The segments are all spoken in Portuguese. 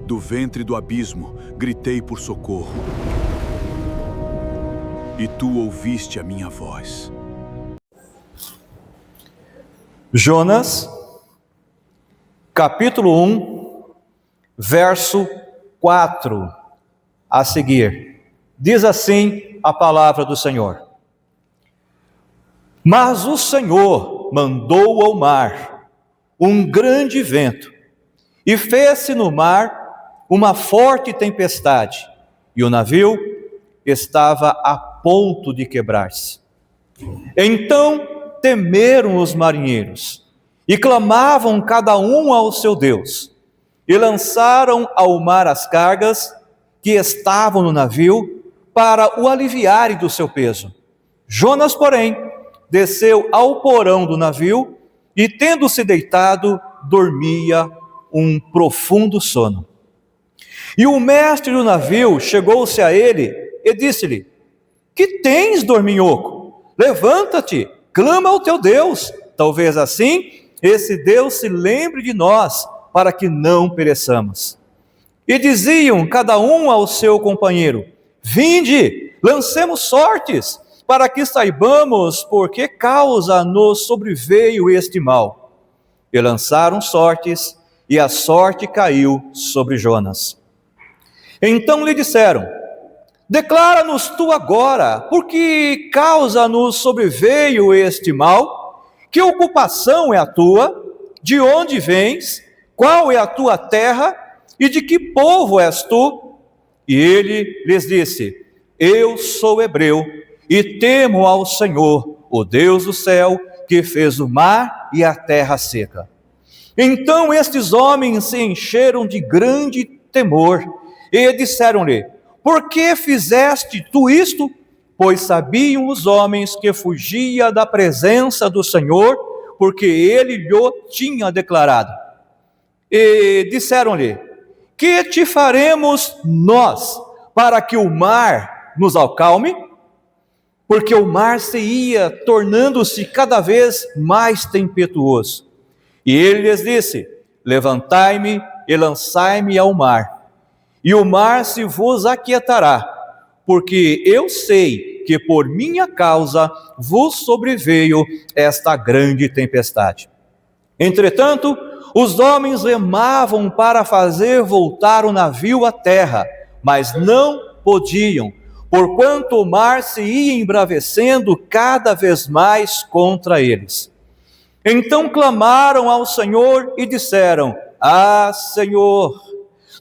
Do ventre do abismo, gritei por socorro. E tu ouviste a minha voz. Jonas, capítulo 1, verso 4 a seguir. Diz assim a palavra do Senhor: Mas o Senhor mandou ao mar um grande vento, e fez-se no mar uma forte tempestade, e o navio estava a ponto de quebrar-se. Então temeram os marinheiros, e clamavam cada um ao seu Deus, e lançaram ao mar as cargas que estavam no navio, para o aliviarem do seu peso. Jonas, porém, desceu ao porão do navio, e tendo-se deitado, dormia um profundo sono. E o mestre do navio chegou-se a ele e disse-lhe: Que tens, dorminhoco? Levanta-te, clama ao teu Deus, talvez assim esse Deus se lembre de nós, para que não pereçamos. E diziam cada um ao seu companheiro: Vinde, lancemos sortes, para que saibamos por que causa nos sobreveio este mal. E lançaram sortes, e a sorte caiu sobre Jonas. Então lhe disseram: Declara-nos tu agora, por que causa nos sobreveio este mal? Que ocupação é a tua? De onde vens? Qual é a tua terra? E de que povo és tu? E ele lhes disse: Eu sou hebreu, e temo ao Senhor, o Deus do céu, que fez o mar e a terra seca. Então estes homens se encheram de grande temor, e disseram-lhe: Por que fizeste tu isto? Pois sabiam os homens que fugia da presença do Senhor, porque ele lhe tinha declarado. E disseram-lhe: Que te faremos nós, para que o mar nos acalme? Porque o mar se ia tornando-se cada vez mais tempestuoso. E ele lhes disse: Levantai-me e lançai-me ao mar, e o mar se vos aquietará, porque eu sei que por minha causa vos sobreveio esta grande tempestade. Entretanto, os homens remavam para fazer voltar o navio à terra, mas não podiam, porquanto o mar se ia embravecendo cada vez mais contra eles. Então clamaram ao Senhor e disseram: Ah, Senhor,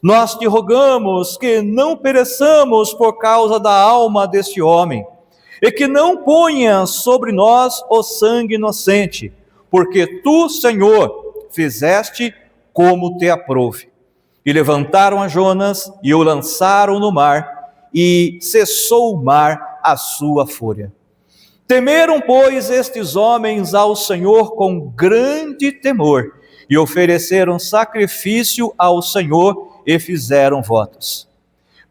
nós te rogamos que não pereçamos por causa da alma deste homem, e que não ponhas sobre nós o sangue inocente, porque tu, Senhor, fizeste como te aprouve. E levantaram a Jonas e o lançaram no mar, e cessou o mar a sua fúria. Temeram, pois, estes homens ao Senhor com grande temor, e ofereceram sacrifício ao Senhor e fizeram votos.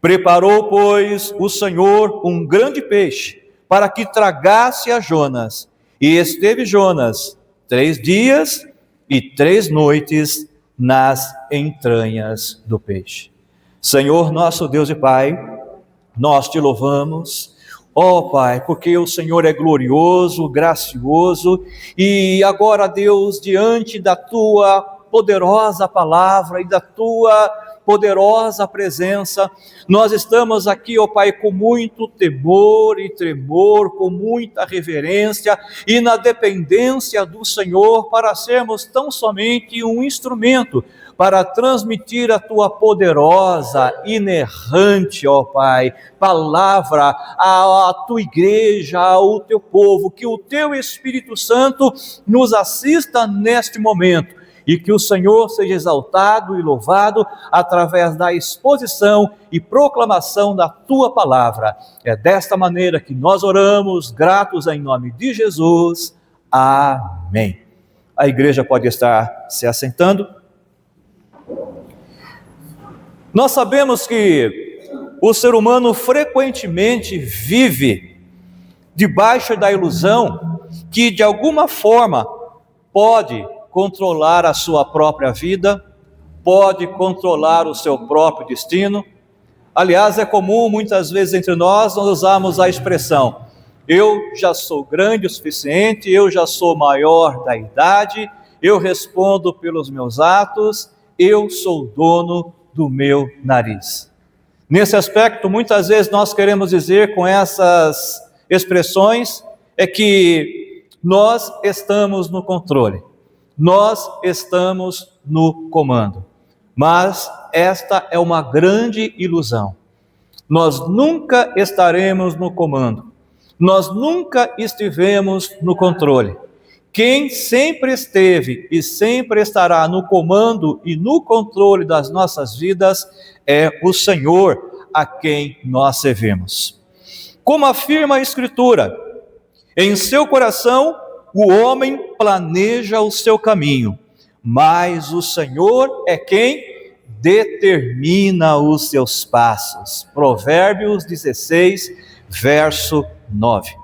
Preparou, pois, o Senhor um grande peixe, para que tragasse a Jonas. E esteve Jonas 3 dias e 3 noites nas entranhas do peixe. Senhor, nosso Deus e Pai, nós te louvamos, ó Pai, porque o Senhor é glorioso, gracioso, e agora, Deus, diante da tua poderosa palavra e da tua poderosa presença, nós estamos aqui, ó Pai, com muito temor e tremor, com muita reverência e na dependência do Senhor, para sermos tão somente um instrumento para transmitir a tua poderosa, inerrante, ó Pai, palavra à tua igreja, ao teu povo, que o teu Espírito Santo nos assista neste momento, e que o Senhor seja exaltado e louvado através da exposição e proclamação da tua palavra. É desta maneira que nós oramos, gratos em nome de Jesus. Amém. A igreja pode estar se assentando. Nós sabemos que o ser humano frequentemente vive debaixo da ilusão que de alguma forma pode controlar a sua própria vida, pode controlar o seu próprio destino. Aliás, é comum muitas vezes entre nós usarmos a expressão: eu já sou grande o suficiente, eu já sou maior da idade, eu respondo pelos meus atos, eu sou dono do meu nariz. Nesse aspecto, muitas vezes nós queremos dizer com essas expressões é que nós estamos no controle, nós estamos no comando. Mas esta é uma grande ilusão. Nós nunca estaremos no comando, nós nunca estivemos no controle. Quem sempre esteve e sempre estará no comando e no controle das nossas vidas é o Senhor, a quem nós servimos. Como afirma a Escritura, em seu coração o homem planeja o seu caminho, mas o Senhor é quem determina os seus passos. Provérbios 16, verso 9.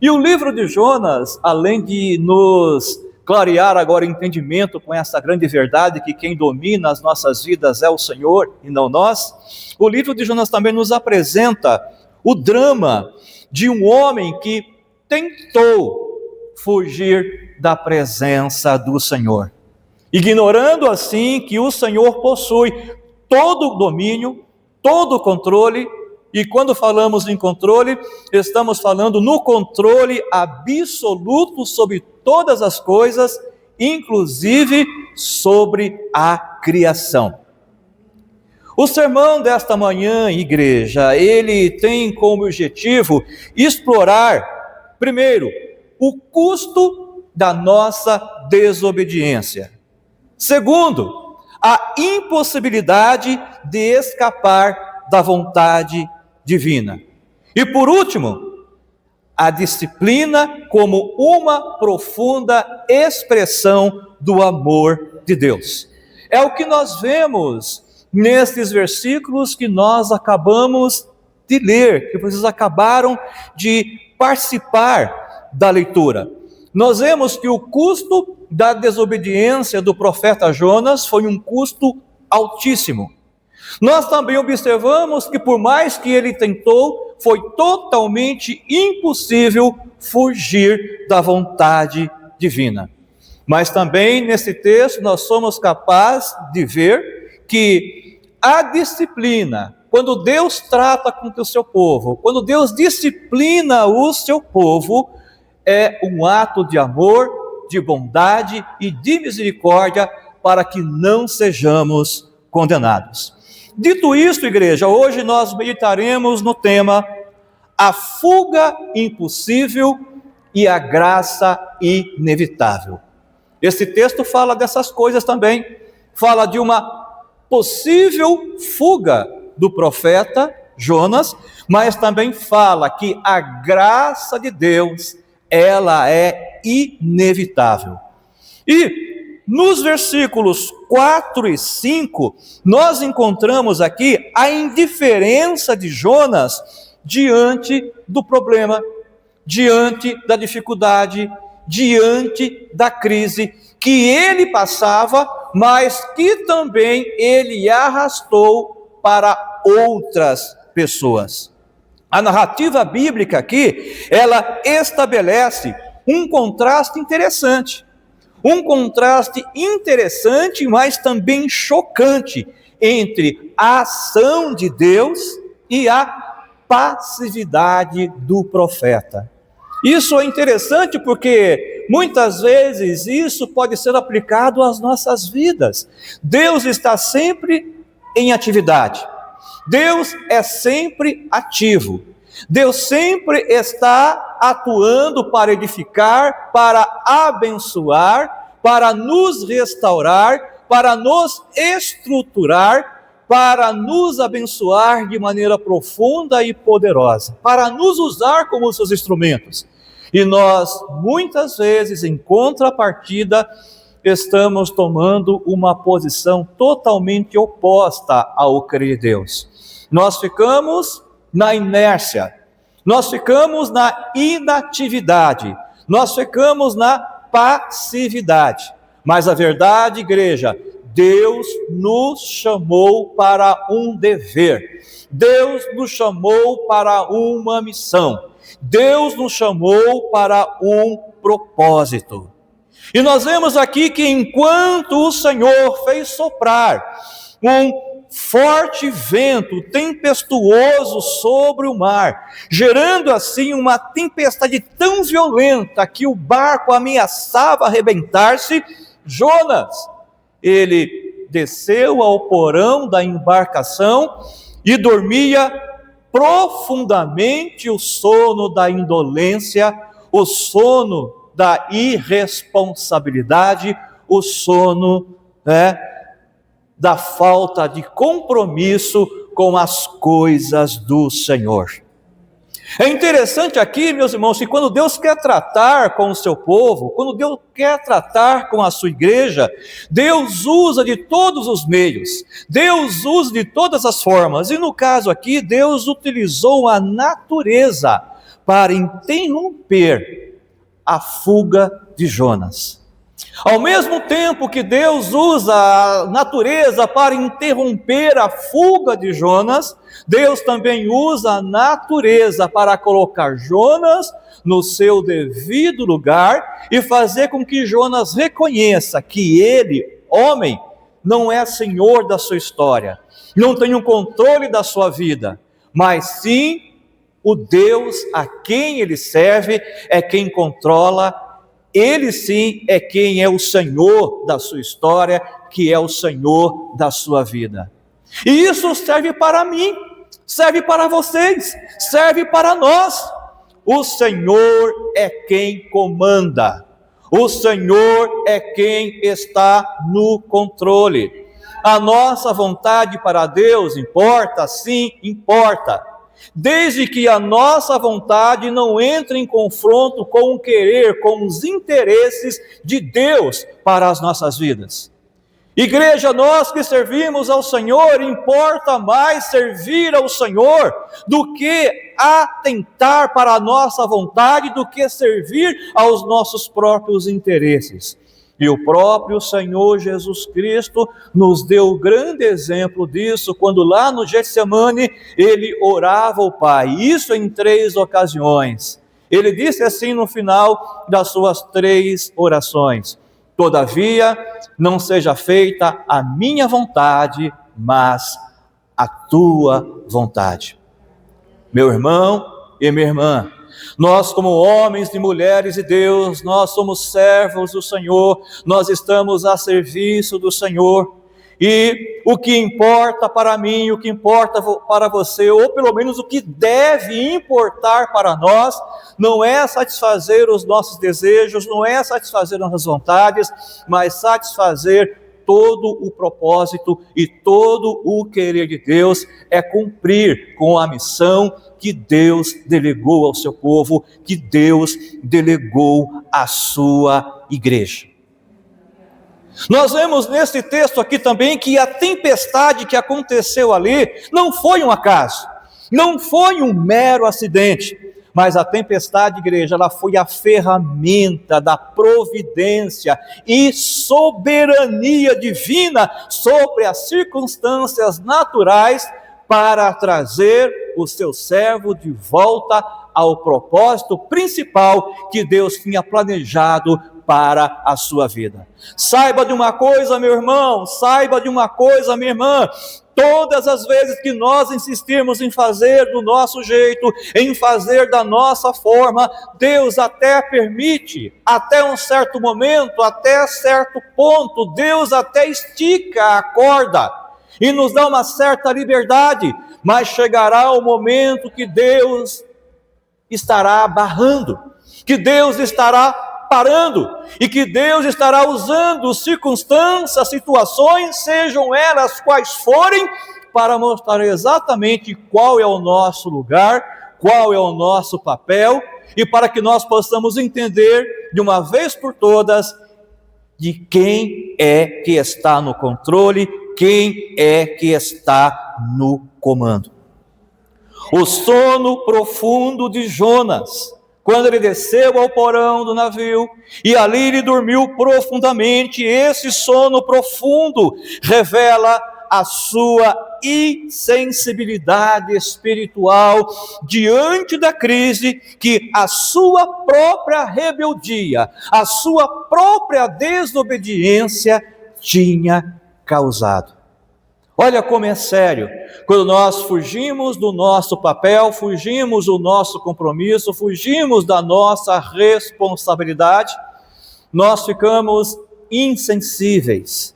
E o livro de Jonas, além de nos clarear agora o entendimento com essa grande verdade que quem domina as nossas vidas é o Senhor e não nós, o livro de Jonas também nos apresenta o drama de um homem que tentou fugir da presença do Senhor, ignorando assim que o Senhor possui todo o domínio, todo o controle. E quando falamos em controle, estamos falando no controle absoluto sobre todas as coisas, inclusive sobre a criação. O sermão desta manhã, igreja, ele tem como objetivo explorar, primeiro, o custo da nossa desobediência. Segundo, a impossibilidade de escapar da vontade divina. E por último, a disciplina como uma profunda expressão do amor de Deus. É o que nós vemos nesses versículos que nós acabamos de ler, que vocês acabaram de participar da leitura. Nós vemos que o custo da desobediência do profeta Jonas foi um custo altíssimo. Nós também observamos que por mais que ele tentou, foi totalmente impossível fugir da vontade divina. Mas também nesse texto nós somos capazes de ver que a disciplina, quando Deus trata com o seu povo, quando Deus disciplina o seu povo, é um ato de amor, de bondade e de misericórdia para que não sejamos condenados. Dito isto, igreja, hoje nós meditaremos no tema a fuga impossível e a graça inevitável. Esse texto fala dessas coisas também, fala de uma possível fuga do profeta Jonas, mas também fala que a graça de Deus, ela é inevitável. E nos versículos 4 e 5, nós encontramos aqui a indiferença de Jonas diante do problema, diante da dificuldade, diante da crise que ele passava, mas que também ele arrastou para outras pessoas. A narrativa bíblica aqui, ela estabelece um contraste interessante, mas também chocante entre a ação de Deus e a passividade do profeta. Isso é interessante porque muitas vezes isso pode ser aplicado às nossas vidas. Deus está sempre em atividade. Deus é sempre ativo. Deus sempre está atuando para edificar, para abençoar, para nos restaurar, para nos estruturar, para nos abençoar de maneira profunda e poderosa, para nos usar como seus instrumentos. E nós, muitas vezes, em contrapartida, estamos tomando uma posição totalmente oposta ao crer em Deus. Nós ficamos na inércia, nós ficamos na inatividade, nós ficamos na passividade. Mas a verdade, igreja, Deus nos chamou para um dever, Deus nos chamou para uma missão, Deus nos chamou para um propósito. E nós vemos aqui que enquanto o Senhor fez soprar um forte vento tempestuoso sobre o mar, gerando assim uma tempestade tão violenta que o barco ameaçava arrebentar-se, Jonas, ele desceu ao porão da embarcação e dormia profundamente o sono da indolência, o sono da irresponsabilidade, o sono da falta de compromisso com as coisas do Senhor. É interessante aqui, meus irmãos, que quando Deus quer tratar com o seu povo, quando Deus quer tratar com a sua igreja, Deus usa de todos os meios, Deus usa de todas as formas, e no caso aqui, Deus utilizou a natureza para interromper a fuga de Jonas. Ao mesmo tempo que Deus usa a natureza para interromper a fuga de Jonas, Deus também usa a natureza para colocar Jonas no seu devido lugar e fazer com que Jonas reconheça que ele, homem, não é senhor da sua história, não tem o controle da sua vida, mas sim o Deus a quem ele serve é quem controla. Ele sim é quem é o Senhor da sua história, que é o Senhor da sua vida. E isso serve para mim, serve para vocês, serve para nós. O Senhor é quem comanda, o Senhor é quem está no controle. A nossa vontade para Deus importa? Sim, importa. Desde que a nossa vontade não entre em confronto com o querer, com os interesses de Deus para as nossas vidas. Igreja, nós que servimos ao Senhor, importa mais servir ao Senhor do que atentar para a nossa vontade, do que servir aos nossos próprios interesses. E o próprio Senhor Jesus Cristo nos deu o grande exemplo disso, quando lá no Getsemane ele orava ao Pai, isso em 3 ocasiões. Ele disse assim no final das suas 3 orações: todavia, não seja feita a minha vontade, mas a tua vontade. Meu irmão e minha irmã, nós como homens e mulheres de Deus, nós somos servos do Senhor, nós estamos a serviço do Senhor, e o que importa para mim, o que importa para você, ou pelo menos o que deve importar para nós, não é satisfazer os nossos desejos, não é satisfazer nossas vontades, mas satisfazer todo o propósito e todo o querer de Deus, é cumprir com a missão que Deus delegou ao seu povo, que Deus delegou à sua igreja. Nós vemos nesse texto aqui também que a tempestade que aconteceu ali não foi um acaso, não foi um mero acidente, mas a tempestade, igreja, ela foi a ferramenta da providência e soberania divina sobre as circunstâncias naturais para trazer o seu servo de volta ao propósito principal que Deus tinha planejado para a sua vida. Saiba de uma coisa, meu irmão, saiba de uma coisa, minha irmã: todas as vezes que nós insistirmos em fazer do nosso jeito, em fazer da nossa forma, Deus até permite, até um certo momento, até certo ponto, Deus até estica a corda e nos dá uma certa liberdade, mas chegará o momento que Deus estará barrando, que Deus estará parando, e que Deus estará usando circunstâncias, situações, sejam elas quais forem, para mostrar exatamente qual é o nosso lugar, qual é o nosso papel, e para que nós possamos entender de uma vez por todas de quem é que está no controle, quem é que está no comando. O sono profundo de Jonas quando ele desceu ao porão do navio, e ali ele dormiu profundamente. Esse sono profundo revela a sua insensibilidade espiritual diante da crise que a sua própria rebeldia, a sua própria desobediência tinha causado. Olha como é sério, quando nós fugimos do nosso papel, fugimos do nosso compromisso, fugimos da nossa responsabilidade, nós ficamos insensíveis,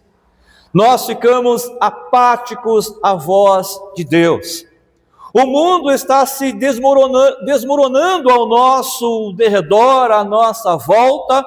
nós ficamos apáticos à voz de Deus. O mundo está se desmoronando ao nosso derredor, à nossa volta,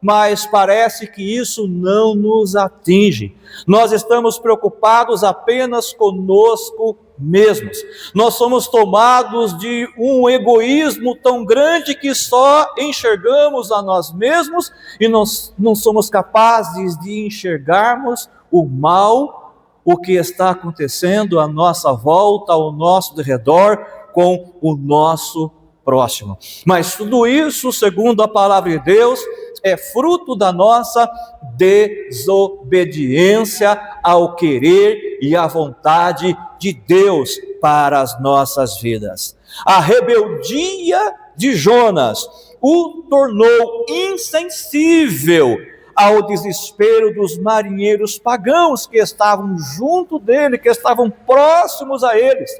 mas parece que isso não nos atinge. Nós estamos preocupados apenas conosco mesmos. Nós somos tomados de um egoísmo tão grande que só enxergamos a nós mesmos e nós não somos capazes de enxergarmos o mal, o que está acontecendo à nossa volta, ao nosso derredor, com o nosso próximo. Mas tudo isso, segundo a palavra de Deus, é fruto da nossa desobediência ao querer e à vontade de Deus para as nossas vidas. A rebeldia de Jonas o tornou insensível ao desespero dos marinheiros pagãos que estavam junto dele, que estavam próximos a eles.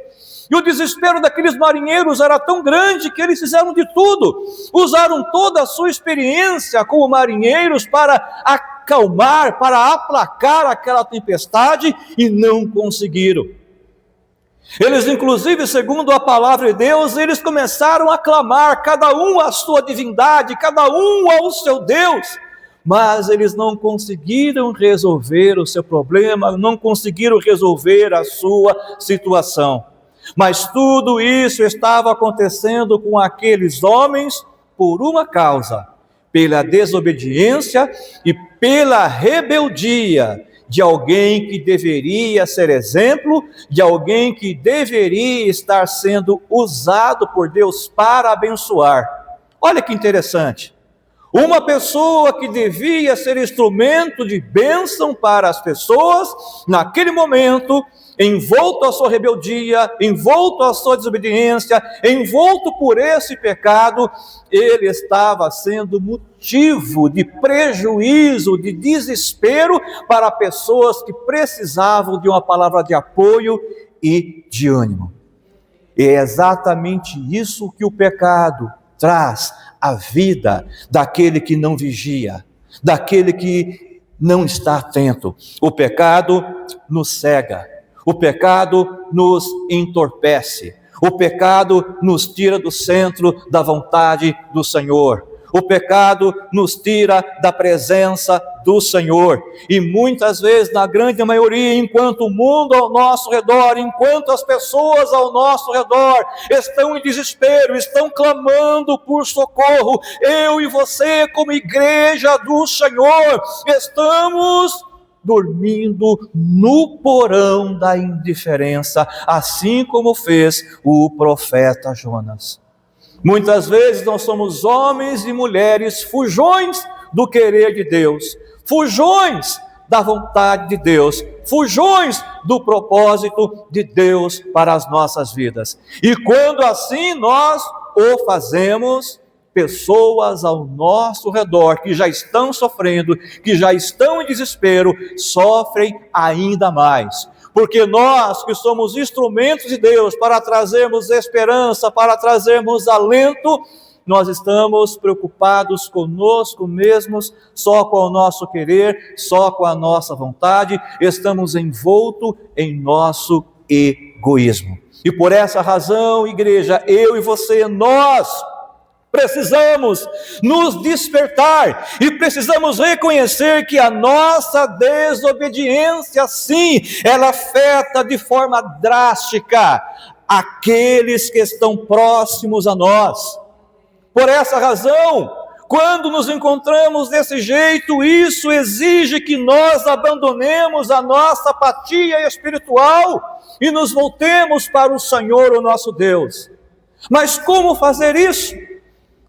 E o desespero daqueles marinheiros era tão grande que eles fizeram de tudo, usaram toda a sua experiência como marinheiros para acalmar, para aplacar aquela tempestade e não conseguiram. Eles, inclusive, segundo a palavra de Deus, eles começaram a clamar, cada um à sua divindade, cada um ao seu Deus, mas eles não conseguiram resolver o seu problema, não conseguiram resolver a sua situação. Mas tudo isso estava acontecendo com aqueles homens por uma causa: pela desobediência e pela rebeldia de alguém que deveria ser exemplo, de alguém que deveria estar sendo usado por Deus para abençoar. Olha que interessante. Uma pessoa que devia ser instrumento de bênção para as pessoas, naquele momento, envolto à sua rebeldia, envolto à sua desobediência, envolto por esse pecado, ele estava sendo motivo de prejuízo, de desespero para pessoas que precisavam de uma palavra de apoio e de ânimo. E é exatamente isso que o pecado traz à vida daquele que não vigia, daquele que não está atento. O pecado nos cega, o pecado nos entorpece, o pecado nos tira do centro da vontade do Senhor. O pecado nos tira da presença do Senhor. E muitas vezes, na grande maioria, enquanto o mundo ao nosso redor, enquanto as pessoas ao nosso redor estão em desespero, estão clamando por socorro, eu e você, como igreja do Senhor, estamos dormindo no porão da indiferença, assim como fez o profeta Jonas. Muitas vezes nós somos homens e mulheres fujões do querer de Deus, fujões da vontade de Deus, fujões do propósito de Deus para as nossas vidas. E quando assim nós o fazemos, pessoas ao nosso redor que já estão sofrendo, que já estão em desespero, sofrem ainda mais. Porque nós que somos instrumentos de Deus para trazermos esperança, para trazermos alento, nós estamos preocupados conosco mesmos, só com o nosso querer, só com a nossa vontade, estamos envoltos em nosso egoísmo. E por essa razão, igreja, eu e você, nós precisamos nos despertar e precisamos reconhecer que a nossa desobediência, sim, ela afeta de forma drástica aqueles que estão próximos a nós. Por essa razão, quando nos encontramos desse jeito, isso exige que nós abandonemos a nossa apatia espiritual e nos voltemos para o Senhor, o nosso Deus. Mas como fazer isso?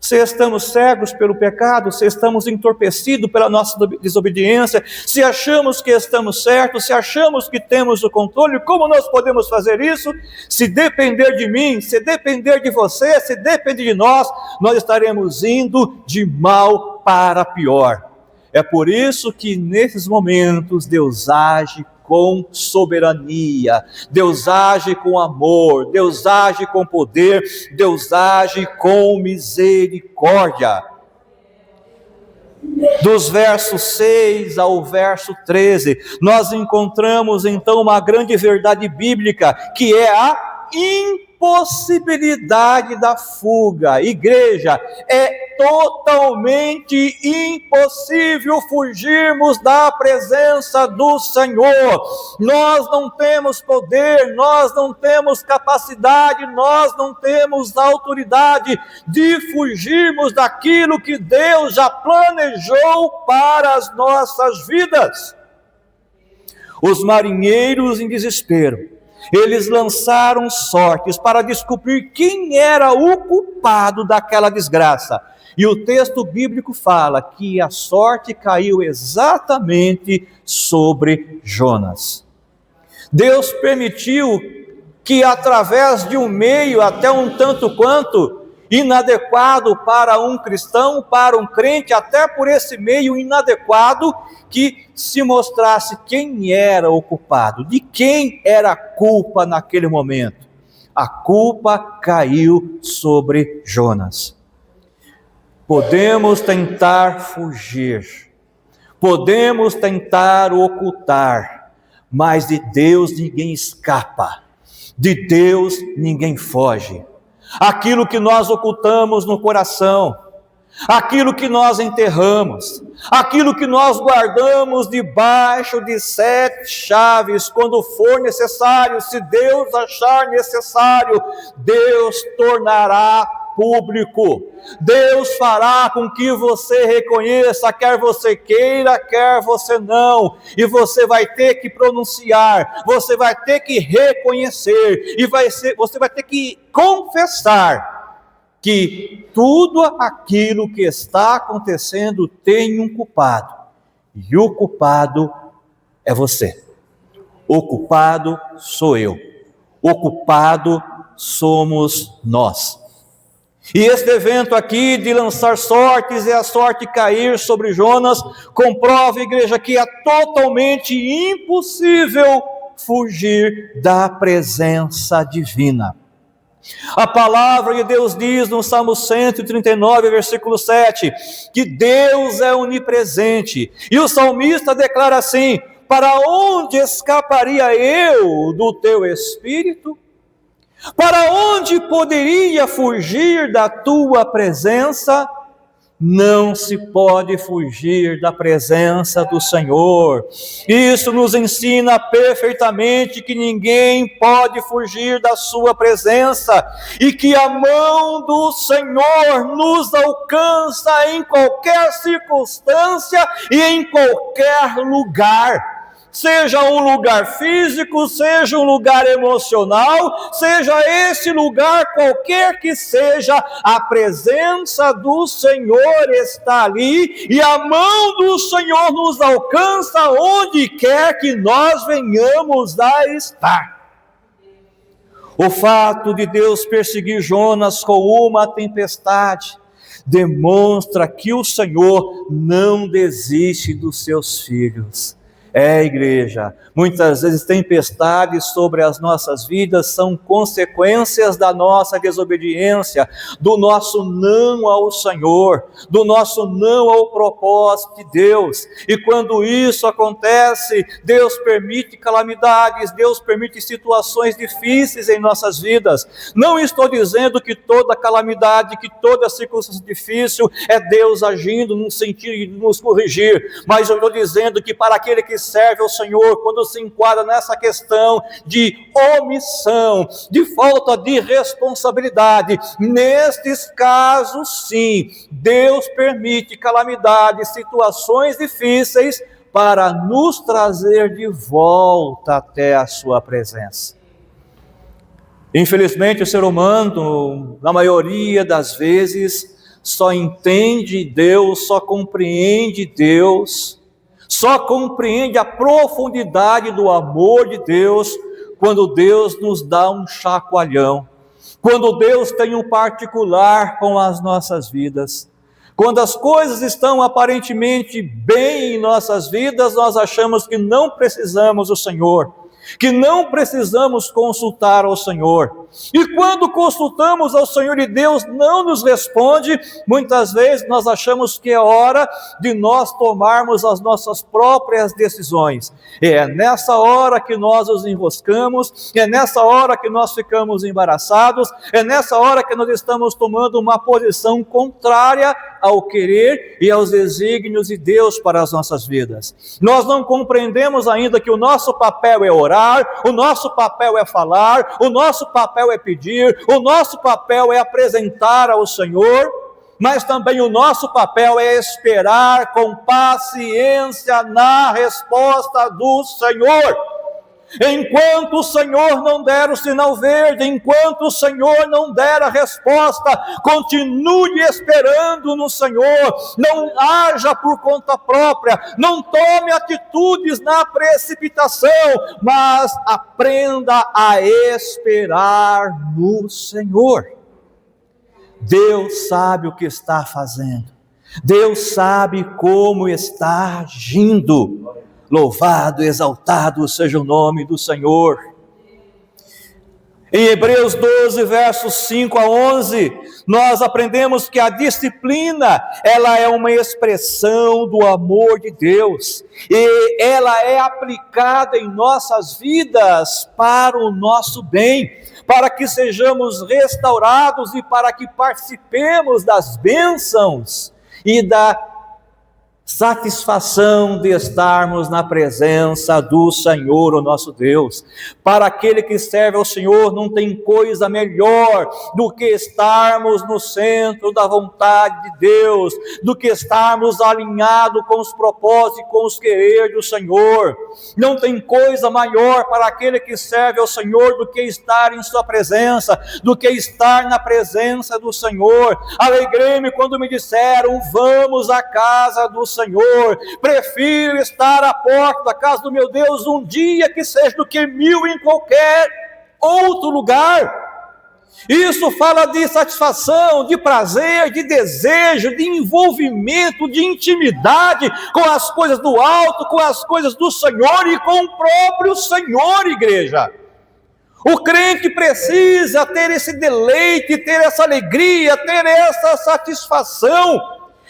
se estamos cegos pelo pecado, se estamos entorpecidos pela nossa desobediência, se achamos que estamos certos, se achamos que temos o controle, como nós podemos fazer isso? Se depender de mim, se depender de você, se depender de nós estaremos indo de mal para pior. É por isso que nesses momentos Deus age com soberania, Deus age com amor, Deus age com poder, Deus age com misericórdia. Dos versos 6 ao verso 13, nós encontramos então uma grande verdade bíblica, que é a impossibilidade da fuga. Igreja, é totalmente impossível fugirmos da presença do Senhor. Nós não temos poder, nós não temos capacidade, nós não temos autoridade de fugirmos daquilo que Deus já planejou para as nossas vidas. Os marinheiros em desespero, eles lançaram sortes para descobrir quem era o culpado daquela desgraça. E o texto bíblico fala que a sorte caiu exatamente sobre Jonas. Deus permitiu que, através de um meio até um tanto quanto inadequado para um cristão, para um crente, até por esse meio inadequado, que se mostrasse quem era o culpado, de quem era a culpa naquele momento. A culpa caiu sobre Jonas. Podemos tentar fugir, podemos tentar ocultar, mas de Deus ninguém escapa, de Deus ninguém foge. Aquilo que nós ocultamos no coração, aquilo que nós enterramos, aquilo que nós guardamos debaixo de 7 chaves, quando for necessário, se Deus achar necessário, Deus tornará público. Deus fará com que você reconheça, quer você queira, quer você não, e você vai ter que pronunciar, você vai ter que reconhecer, e você vai ter que confessar que tudo aquilo que está acontecendo tem um culpado, e o culpado é você, o culpado sou eu, o culpado somos nós. E este evento aqui de lançar sortes e a sorte cair sobre Jonas comprova, igreja, que é totalmente impossível fugir da presença divina. A palavra de Deus diz no Salmo 139, versículo 7, que Deus é onipresente. E o salmista declara assim: para onde escaparia eu do teu espírito? Para onde poderia fugir da tua presença? Não se pode fugir da presença do Senhor. Isso nos ensina perfeitamente que ninguém pode fugir da sua presença e que a mão do Senhor nos alcança em qualquer circunstância e em qualquer lugar. Seja um lugar físico, seja um lugar emocional, seja esse lugar qualquer que seja, a presença do Senhor está ali e a mão do Senhor nos alcança onde quer que nós venhamos a estar. O fato de Deus perseguir Jonas com uma tempestade demonstra que o Senhor não desiste dos seus filhos. Igreja, muitas vezes tempestades sobre as nossas vidas são consequências da nossa desobediência, do nosso não ao Senhor, do nosso não ao propósito de Deus. E quando isso acontece, Deus permite calamidades, Deus permite situações difíceis em nossas vidas. Não estou dizendo que toda calamidade, que toda circunstância difícil é Deus agindo no sentido de nos corrigir, mas eu estou dizendo que para aquele que serve ao Senhor, quando se enquadra nessa questão de omissão, de falta de responsabilidade, nestes casos sim, Deus permite calamidades, situações difíceis para nos trazer de volta até a sua presença. Infelizmente o ser humano, na maioria das vezes, só entende Deus, só compreende Deus, só compreende a profundidade do amor de Deus quando Deus nos dá um chacoalhão, quando Deus tem um particular com as nossas vidas. Quando as coisas estão aparentemente bem em nossas vidas, nós achamos que não precisamos do Senhor, que não precisamos consultar ao Senhor. E quando consultamos ao Senhor e Deus não nos responde, muitas vezes nós achamos que é hora de nós tomarmos as nossas próprias decisões. É nessa hora que nós nos enroscamos, é nessa hora que nós ficamos embaraçados, é nessa hora que nós estamos tomando uma posição contrária ao querer e aos desígnios de Deus para as nossas vidas. Nós não compreendemos ainda que o nosso papel é orar, o nosso papel é falar, o nosso papel é pedir, o nosso papel é apresentar ao Senhor, mas também o nosso papel é esperar com paciência na resposta do Senhor. Enquanto o Senhor não der o sinal verde, enquanto o Senhor não der a resposta, continue esperando no Senhor, não haja por conta própria, não tome atitudes na precipitação, mas aprenda a esperar no Senhor. Deus sabe o que está fazendo, Deus sabe como está agindo. Louvado, exaltado seja o nome do Senhor. Em Hebreus 12, versos 5 a 11, nós aprendemos que a disciplina, ela é uma expressão do amor de Deus, e ela é aplicada em nossas vidas para o nosso bem, para que sejamos restaurados e para que participemos das bênçãos e da satisfação de estarmos na presença do Senhor, o nosso Deus. Para aquele que serve ao Senhor, não tem coisa melhor do que estarmos no centro da vontade de Deus, do que estarmos alinhados com os propósitos e com os quereres do Senhor. Não tem coisa maior para aquele que serve ao Senhor do que estar em sua presença, do que estar na presença do Senhor. Alegrei-me quando me disseram: vamos à casa do Senhor. Prefiro estar à porta da casa do meu Deus um dia que seja do que 1000 em qualquer outro lugar. Isso fala de satisfação, de prazer, de desejo, de envolvimento, de intimidade com as coisas do alto, com as coisas do Senhor e com o próprio Senhor, igreja. O crente precisa ter esse deleite, ter essa alegria, ter essa satisfação.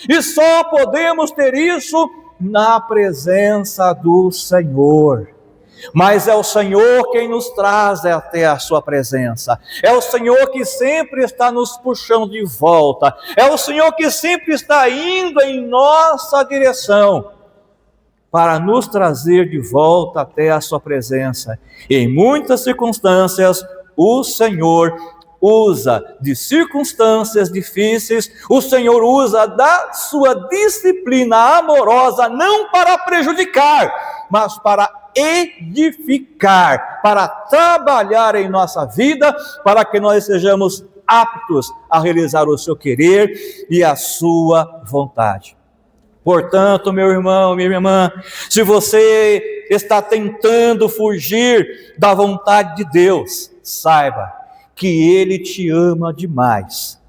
E só podemos ter isso na presença do Senhor. Mas é o Senhor quem nos traz até a sua presença. É o Senhor que sempre está nos puxando de volta. É o Senhor que sempre está indo em nossa direção para nos trazer de volta até a sua presença. E em muitas circunstâncias, o Senhor usa de circunstâncias difíceis, o Senhor usa da sua disciplina amorosa, não para prejudicar, mas para edificar, para trabalhar em nossa vida, para que nós sejamos aptos a realizar o seu querer e a sua vontade. Portanto, meu irmão, minha irmã, se você está tentando fugir da vontade de Deus, saiba que Ele te ama demais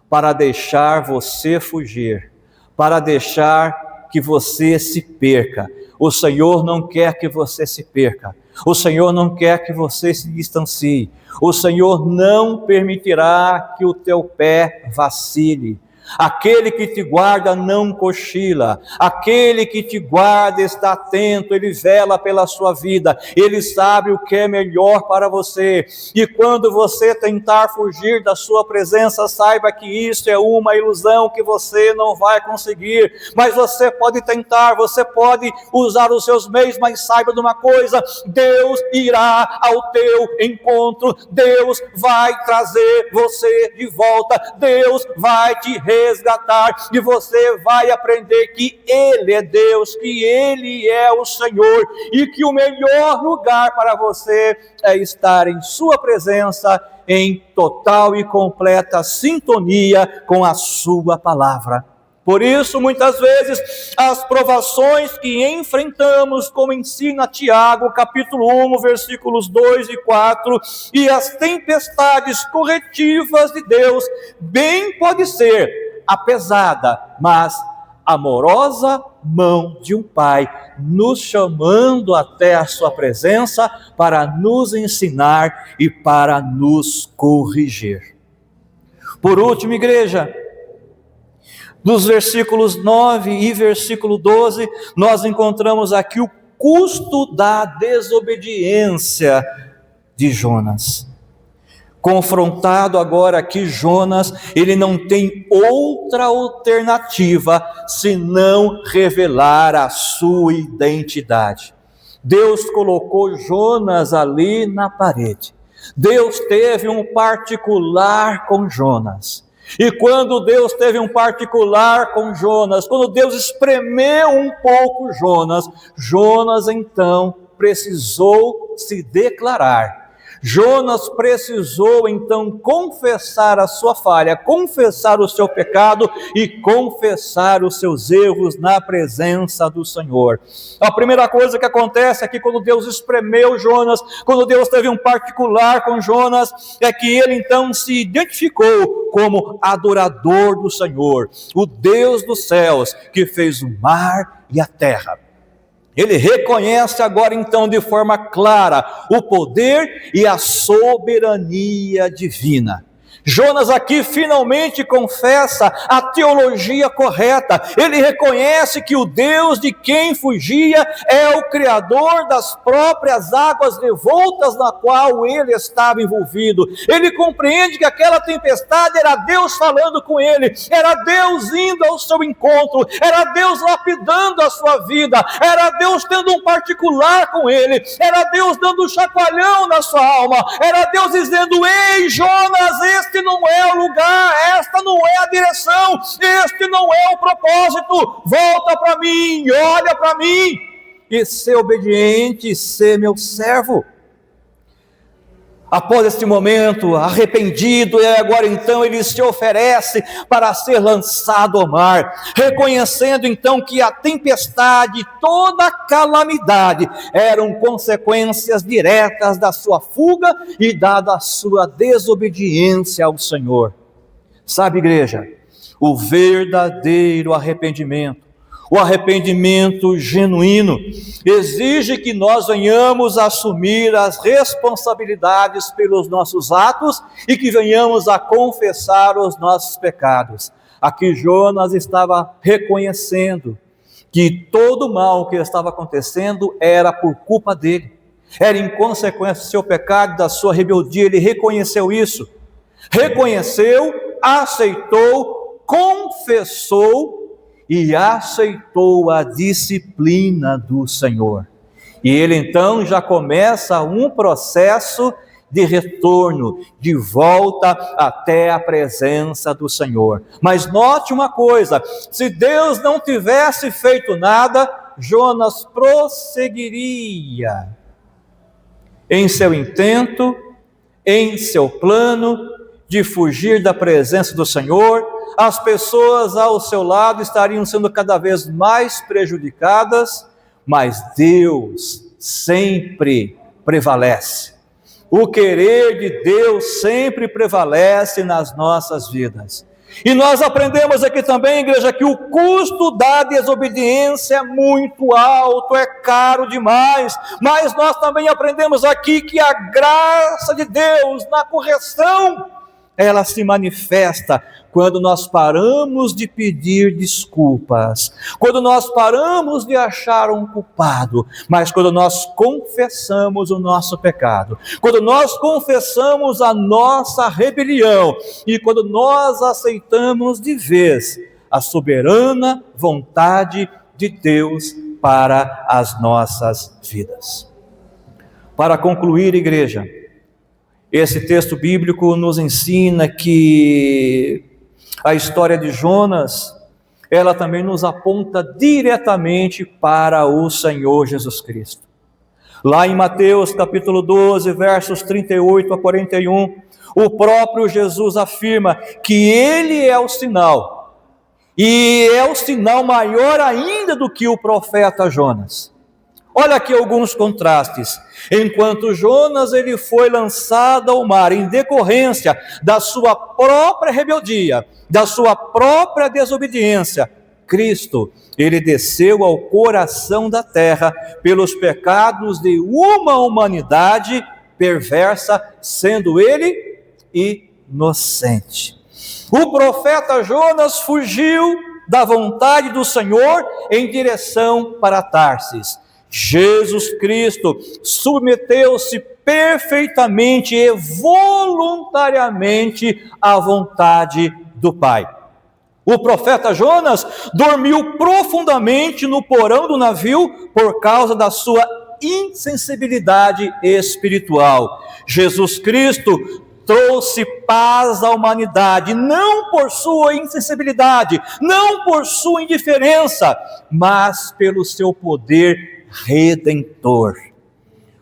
para deixar você fugir, para deixar que você se perca. O Senhor não quer que você se perca. O Senhor não quer que você se distancie. O Senhor não permitirá que o teu pé vacile. Aquele que te guarda não cochila, aquele que te guarda está atento, ele vela pela sua vida, ele sabe o que é melhor para você. E quando você tentar fugir da sua presença, saiba que isso é uma ilusão, que você não vai conseguir. Mas você pode tentar, você pode usar os seus meios, mas saiba de uma coisa: Deus irá ao teu encontro, Deus vai trazer você de volta, Deus vai te resgatar, e você vai aprender que Ele é Deus, que Ele é o Senhor, e que o melhor lugar para você é estar em sua presença, em total e completa sintonia com a sua palavra. Por isso, muitas vezes, as provações que enfrentamos, como ensina Tiago, capítulo 1, versículos 2 e 4, e as tempestades corretivas de Deus, bem pode ser a pesada, mas amorosa mão de um Pai, nos chamando até a sua presença para nos ensinar e para nos corrigir. Por último, igreja, dos versículos 9 e versículo 12, nós encontramos aqui o custo da desobediência de Jonas. Confrontado agora aqui, Jonas, ele não tem outra alternativa senão revelar a sua identidade. Deus colocou Jonas ali na parede. Deus teve um particular com Jonas. E quando Deus teve um particular com Jonas, quando Deus espremeu um pouco Jonas, Jonas então precisou se declarar. Jonas precisou então confessar a sua falha, confessar o seu pecado e confessar os seus erros na presença do Senhor. A primeira coisa que acontece aqui quando Deus espremeu Jonas, quando Deus teve um particular com Jonas, é que ele então se identificou como adorador do Senhor, o Deus dos céus, que fez o mar e a terra. Ele reconhece agora então de forma clara o poder e a soberania divina. Jonas aqui finalmente confessa a teologia correta. Ele reconhece que o Deus de quem fugia é o Criador das próprias águas revoltas na qual ele estava envolvido. Ele compreende que aquela tempestade era Deus falando com ele, era Deus indo ao seu encontro, era Deus lapidando a sua vida, era Deus tendo um particular com ele, era Deus dando um chacoalhão na sua alma, era Deus dizendo: ei Jonas, este não é o lugar, esta não é a direção, este não é o propósito, volta para mim, olha para mim, e ser obediente, ser meu servo. Após este momento, arrependido, e agora então ele se oferece para ser lançado ao mar, reconhecendo então que a tempestade, toda a calamidade, eram consequências diretas da sua fuga e dada a sua desobediência ao Senhor. Sabe, igreja, o verdadeiro arrependimento, o arrependimento genuíno, exige que nós venhamos a assumir as responsabilidades pelos nossos atos e que venhamos a confessar os nossos pecados. Aqui Jonas estava reconhecendo que todo o mal que estava acontecendo era por culpa dele, era em consequência do seu pecado, da sua rebeldia. Ele reconheceu isso, reconheceu, aceitou, confessou e aceitou a disciplina do Senhor. E ele então já começa um processo de retorno, de volta até a presença do Senhor. Mas note uma coisa: se Deus não tivesse feito nada, Jonas prosseguiria em seu intento, em seu plano de fugir da presença do Senhor. As pessoas ao seu lado estariam sendo cada vez mais prejudicadas, mas Deus sempre prevalece. O querer de Deus sempre prevalece nas nossas vidas. E nós aprendemos aqui também, igreja, que o custo da desobediência é muito alto, é caro demais. Mas nós também aprendemos aqui que a graça de Deus na correção, ela se manifesta quando nós paramos de pedir desculpas, quando nós paramos de achar um culpado, mas quando nós confessamos o nosso pecado, quando nós confessamos a nossa rebelião e quando nós aceitamos de vez a soberana vontade de Deus para as nossas vidas. Para concluir, igreja, esse texto bíblico nos ensina que A história de Jonas, ela também nos aponta diretamente para o Senhor Jesus Cristo. Lá em Mateus capítulo 12, versos 38 a 41, o próprio Jesus afirma que ele é o sinal, e é o sinal maior ainda do que o profeta Jonas. Olha aqui alguns contrastes. Enquanto Jonas ele foi lançado ao mar em decorrência da sua própria rebeldia, da sua própria desobediência, Cristo, ele desceu ao coração da terra pelos pecados de uma humanidade perversa, sendo ele inocente. O profeta Jonas fugiu da vontade do Senhor em direção para Tarsis. Jesus Cristo submeteu-se perfeitamente e voluntariamente à vontade do Pai. O profeta Jonas dormiu profundamente no porão do navio por causa da sua insensibilidade espiritual. Jesus Cristo trouxe paz à humanidade, não por sua insensibilidade, não por sua indiferença, mas pelo seu poder redentor.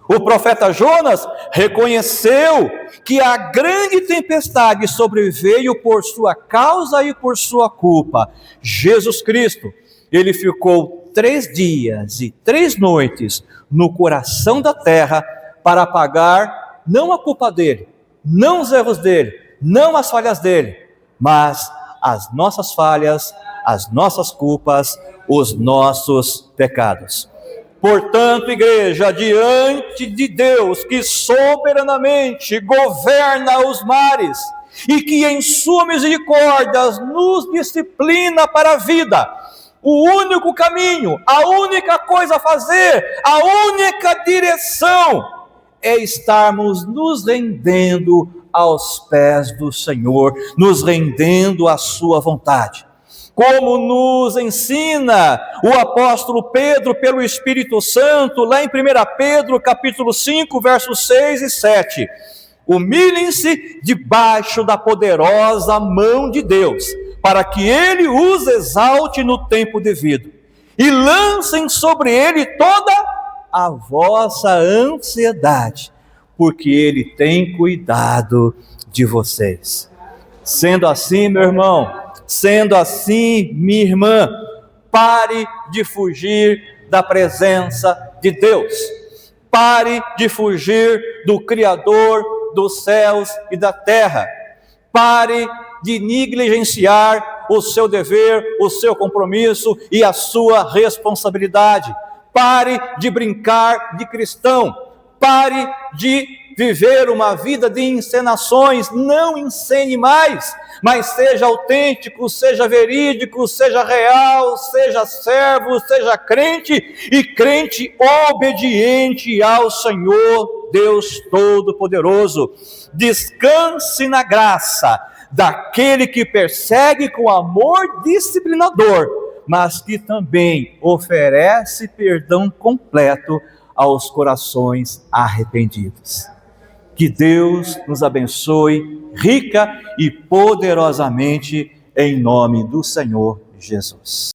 O profeta Jonas reconheceu que a grande tempestade sobreveio por sua causa e por sua culpa. Jesus Cristo, ele ficou 3 dias e 3 noites no coração da terra para pagar não a culpa dele, não os erros dele, não as falhas dele, mas as nossas falhas, as nossas culpas, os nossos pecados. Portanto, igreja, diante de Deus que soberanamente governa os mares e que em sua misericórdia nos disciplina para a vida, o único caminho, a única coisa a fazer, a única direção é estarmos nos rendendo aos pés do Senhor, nos rendendo à sua vontade. Como nos ensina o apóstolo Pedro pelo Espírito Santo, lá em 1 Pedro capítulo 5, versos 6 e 7. Humilhem-se debaixo da poderosa mão de Deus, para que Ele os exalte no tempo devido. E lancem sobre Ele toda a vossa ansiedade, porque Ele tem cuidado de vocês. Sendo assim, meu irmão, sendo assim, minha irmã, pare de fugir da presença de Deus. Pare de fugir do Criador dos céus e da terra. Pare de negligenciar o seu dever, o seu compromisso e a sua responsabilidade. Pare de brincar de cristão. Pare de viver uma vida de encenações. Não encene mais, mas seja autêntico, seja verídico, seja real, seja servo, seja crente, e crente obediente ao Senhor Deus Todo-Poderoso. Descanse na graça daquele que persegue com amor disciplinador, mas que também oferece perdão completo aos corações arrependidos. Que Deus nos abençoe rica e poderosamente em nome do Senhor Jesus.